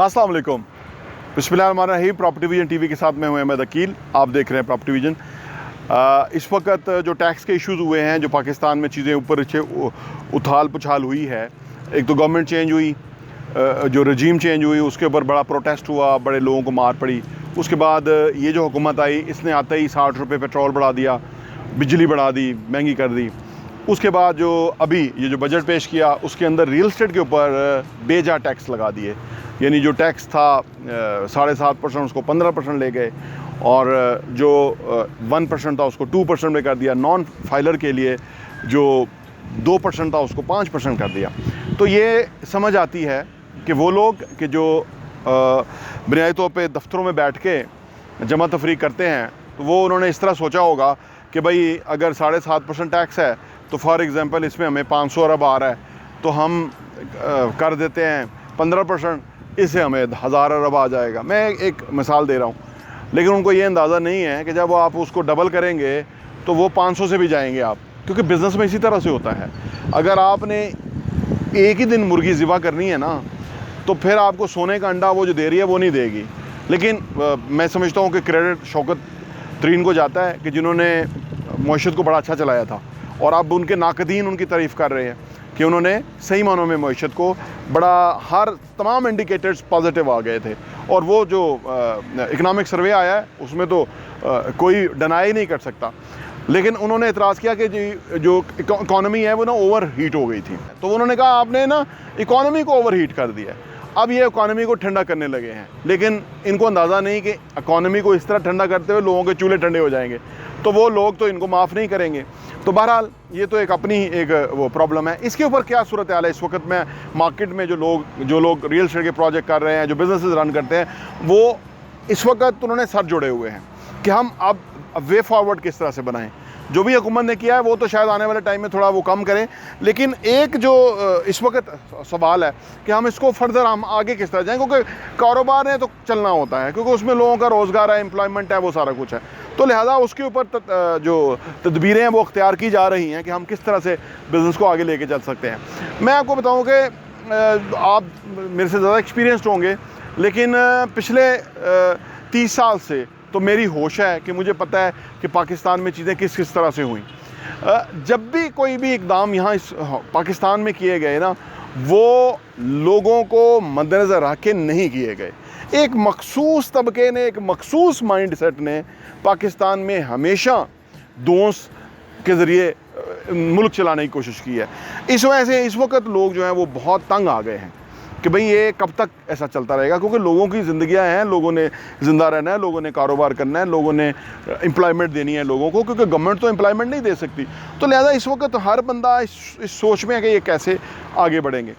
अस्सलाम वालेकुम। बिस्मिल्लाहिर्रहमानिर्रहीम। प्रॉपर्टी विजन टीवी के साथ मैं हूं अहमद अकील। आप देख रहे हैं प्रॉपर्टी विजन। इस वक्त जो टैक्स के इश्यूज़ हुए हैं, जो पाकिस्तान में चीज़ें ऊपर नीचे उथाल पुछाल हुई है, एक तो गवर्नमेंट चेंज हुई, जो रजीम चेंज हुई, उसके ऊपर बड़ा प्रोटेस्ट हुआ, बड़े लोगों को मार पड़ी। उसके बाद ये जो हुकूमत आई, इसने आते ही 60 रुपये पेट्रोल बढ़ा दिया, बिजली बढ़ा दी, महंगी कर दी। उसके बाद जो अभी ये जो बजट पेश किया, उसके अंदर रियल एस्टेट के ऊपर बेजा टैक्स लगा दिए। यानी जो टैक्स था 7.5% उसको 15% ले गए, और जो 1% था उसको 2% में कर दिया। नॉन फाइलर के लिए जो 2% था उसको 5% कर दिया। तो ये समझ आती है कि वो लोग कि जो बुनियादी तौर पे दफ्तरों में बैठ के जमा तफरीक करते हैं, तो वो उन्होंने इस तरह सोचा होगा कि भाई अगर 7.5% टैक्स है तो फॉर एग्ज़ाम्पल इसमें हमें 500 अरब आ रहा है, तो हम कर देते हैं 15%, इससे हमें 1000 अरब आ जाएगा। मैं एक मिसाल दे रहा हूँ, लेकिन उनको ये अंदाज़ा नहीं है कि जब आप उसको डबल करेंगे तो वो 500 से भी जाएंगे आप, क्योंकि बिज़नेस में इसी तरह से होता है। अगर आपने एक ही दिन मुर्गी ज़िबा करनी है ना, तो फिर आपको सोने का अंडा वो जो दे रही है वो नहीं देगी। लेकिन मैं समझता हूँ कि क्रेडिट शौकत तरीन को जाता है कि जिन्होंने मईशत को बड़ा अच्छा चलाया था, और अब उनके नाकदीन उनकी तारीफ़ कर रहे हैं कि उन्होंने सही मानों में मईशत को बड़ा, हर तमाम इंडिकेटर्स पॉजिटिव आ गए थे। और वो जो इकनॉमिक सर्वे आया है उसमें तो कोई डिनाई नहीं कर सकता। लेकिन उन्होंने एतराज़ किया कि जो इकॉनमी है वो ना ओवर हीट हो गई थी, तो उन्होंने कहा आपने ना इकॉनमी को ओवर हीट कर दिया है, अब ये इकॉनमी को ठंडा करने लगे हैं। लेकिन इनको अंदाज़ा नहीं कि इकॉनमी को इस तरह ठंडा करते हुए लोगों के चूल्हे ठंडे हो जाएंगे, तो वो लोग तो इनको माफ़ नहीं करेंगे। तो बहरहाल ये तो एक अपनी एक वो प्रॉब्लम है। इसके ऊपर क्या सूरत हाल है इस वक्त में मार्केट में? जो लोग रियल एस्टेट के प्रोजेक्ट कर रहे हैं, जो बिजनेसेस रन करते हैं, वो इस वक्त उन्होंने सर जोड़े हुए हैं कि हम अब वे फॉरवर्ड किस तरह से बनाएं। जो भी हुकूमत ने किया है वो तो शायद आने वाले टाइम में थोड़ा वो कम करें, लेकिन एक जो इस वक्त सवाल है कि हम इसको फर्दर हम आगे किस तरह जाएं, क्योंकि कारोबार है तो चलना होता है, क्योंकि उसमें लोगों का रोज़गार है, एम्प्लॉयमेंट है, वो सारा कुछ है। तो लिहाजा उसके ऊपर जो तदबीरें हैं वो अख्तियार की जा रही हैं कि हम किस तरह से बिज़नेस को आगे लेके चल सकते हैं। मैं आपको बताऊँ कि आप मेरे से ज़्यादा एक्सपीरियंस्ड होंगे, लेकिन पिछले 30 साल से तो मेरी होश है कि मुझे पता है कि पाकिस्तान में चीज़ें किस किस तरह से हुई। जब भी कोई भी इकदाम यहाँ इस पाकिस्तान में किए गए ना, वो लोगों को मद्देनज़र रख के नहीं किए गए। एक मखसूस तबके ने, एक मखसूस माइंड सेट ने पाकिस्तान में हमेशा दोस्त के ज़रिए मुल्क चलाने की कोशिश की है। इस वजह से इस वक्त लोग जो हैं वो बहुत तंग आ गए हैं कि भाई ये कब तक ऐसा चलता रहेगा, क्योंकि लोगों की ज़िंदगियां हैं, लोगों ने ज़िंदा रहना है, लोगों ने कारोबार करना है, लोगों ने एम्प्लॉयमेंट देनी है लोगों को, क्योंकि गवर्नमेंट तो एम्प्लॉयमेंट नहीं दे सकती। तो लिहाजा इस वक्त हर बंदा इस सोच में है कि ये कैसे आगे बढ़ेंगे।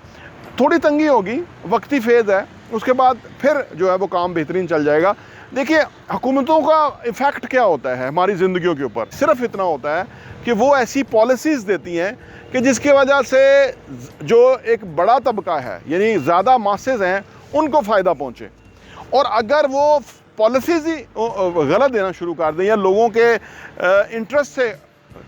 थोड़ी तंगी होगी, वक्ती फेज़ है, उसके बाद फिर जो है वो काम बेहतरीन चल जाएगा। देखिए, हुकूमतों का इफ़ेक्ट क्या होता है हमारी ज़िंदगियों के ऊपर? सिर्फ इतना होता है कि वो ऐसी पॉलिसीज़ देती हैं कि जिसकी वजह से जो एक बड़ा तबका है, यानी ज़्यादा मासेस हैं, उनको फ़ायदा पहुँचे। और अगर वो पॉलिसीज़ ही गलत देना शुरू कर दें या लोगों के इंटरेस्ट से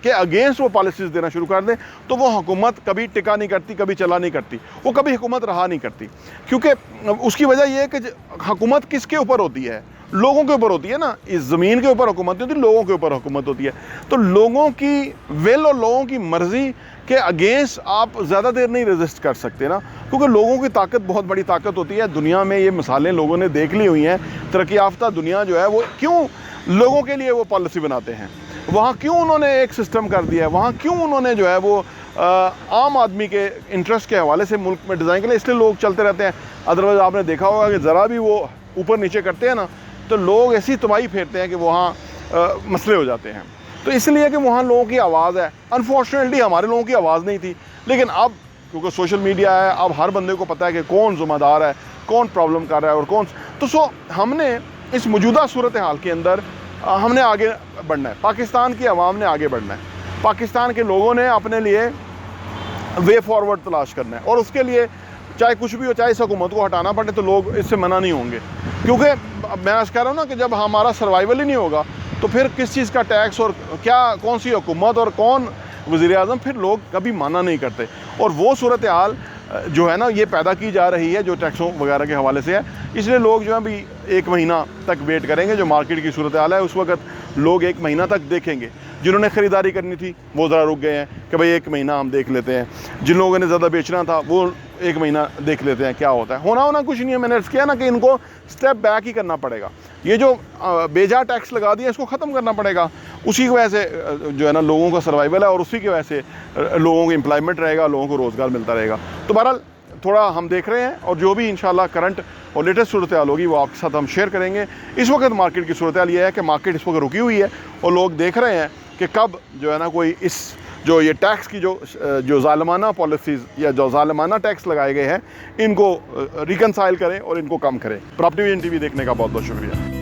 के अगेंस्ट वो पॉलिसीज़ देना शुरू कर दें, तो वो हुकूमत कभी टिका नहीं करती, कभी चला नहीं करती, वो कभी हुकूमत रहा नहीं करती। क्योंकि उसकी वजह ये है कि हुकूमत किसके ऊपर होती है? लोगों के ऊपर होती है ना। इस ज़मीन के ऊपर हुकूमत नहीं होती, लोगों के ऊपर हुकूमत होती है। तो लोगों की विल और लोगों की मर्ज़ी के अगेंस्ट आप ज़्यादा देर नहीं रेजिस्ट कर सकते ना, क्योंकि लोगों की ताकत बहुत बड़ी ताकत होती है। दुनिया में ये मिसालें लोगों ने देख ली हुई हैं। तरक्की याफ्ता दुनिया जो है वो क्यों लोगों के लिए वो पॉलिसी बनाते हैं, वहाँ क्यों उन्होंने एक सिस्टम कर दिया है, वहाँ क्यों उन्होंने जो है वो आम आदमी के इंटरेस्ट के हवाले से मुल्क में डिज़ाइन के लिए, इसलिए लोग चलते रहते हैं। अदरवाइज़ आपने देखा होगा कि ज़रा भी वो ऊपर नीचे करते हैं ना, तो लोग ऐसी तबाही फेरते हैं कि वहाँ मसले हो जाते हैं। तो इसलिए कि वहाँ लोगों की आवाज़ है। अनफॉर्चुनेटली हमारे लोगों की आवाज़ नहीं थी, लेकिन अब क्योंकि सोशल मीडिया है, अब हर बंदे को पता है कि कौन ज़िम्मेदार है, कौन प्रॉब्लम कर रहा है और कौन। तो हमने इस मौजूदा सूरत हाल के अंदर हमने आगे बढ़ना है। पाकिस्तान की आवाम ने आगे बढ़ना है, पाकिस्तान के लोगों ने अपने लिए वे फॉरवर्ड तलाश करना है, और उसके लिए चाहे कुछ भी हो, चाहे इस हुकूमत को हटाना पड़े, तो लोग इससे मना नहीं होंगे। क्योंकि मैं आज कह रहा हूँ ना कि जब हमारा सर्वाइवल ही नहीं होगा, तो फिर किस चीज़ का टैक्स और क्या, कौन सी हुकूमत और कौन वज़ीर आज़म, फिर लोग कभी माना नहीं करते। और वो सूरत हाल जो है ना ये पैदा की जा रही है, जो टैक्सों वगैरह के हवाले से है। इसलिए लोग जो है अभी 1 महीना तक वेट करेंगे। जो मार्केट की सूरत हाल है उस वक्त लोग 1 महीना तक देखेंगे। जिन्होंने ख़रीदारी करनी थी वो ज़रा रुक गए हैं कि भाई 1 महीना हम देख लेते हैं। जिन लोगों ने ज़्यादा बेचना था वो 1 महीना देख लेते हैं क्या होता है। होना कुछ नहीं है। मैंने अर्ज़ किया ना कि इनको स्टेप बैक ही करना पड़ेगा। ये जो बेजा टैक्स लगा दिया इसको ख़त्म करना पड़ेगा। उसी की वजह से जो है ना लोगों का सर्वाइवल है और उसी की वजह से लोगों को एम्प्लॉयमेंट रहेगा, लोगों को रोज़गार मिलता रहेगा। तो बहरहाल थोड़ा हम देख रहे हैं और जो भी इंशाल्लाह करंट और लेटेस्ट सूरत हाल होगी वो आपके साथ हम शेयर करेंगे। इस वक्त मार्केट की सूरत हाल ये है कि मार्केट इस वक्त रुकी हुई है और लोग देख रहे हैं कि कब जो है ना कोई इस जो ये टैक्स की जो ज़ालिमाना पॉलिसीज़ या जो ज़ालिमाना टैक्स लगाए गए हैं इनको रिकनसाइल करें और इनको कम करें। प्रॉपर्टी विजन टीवी देखने का बहुत बहुत शुक्रिया।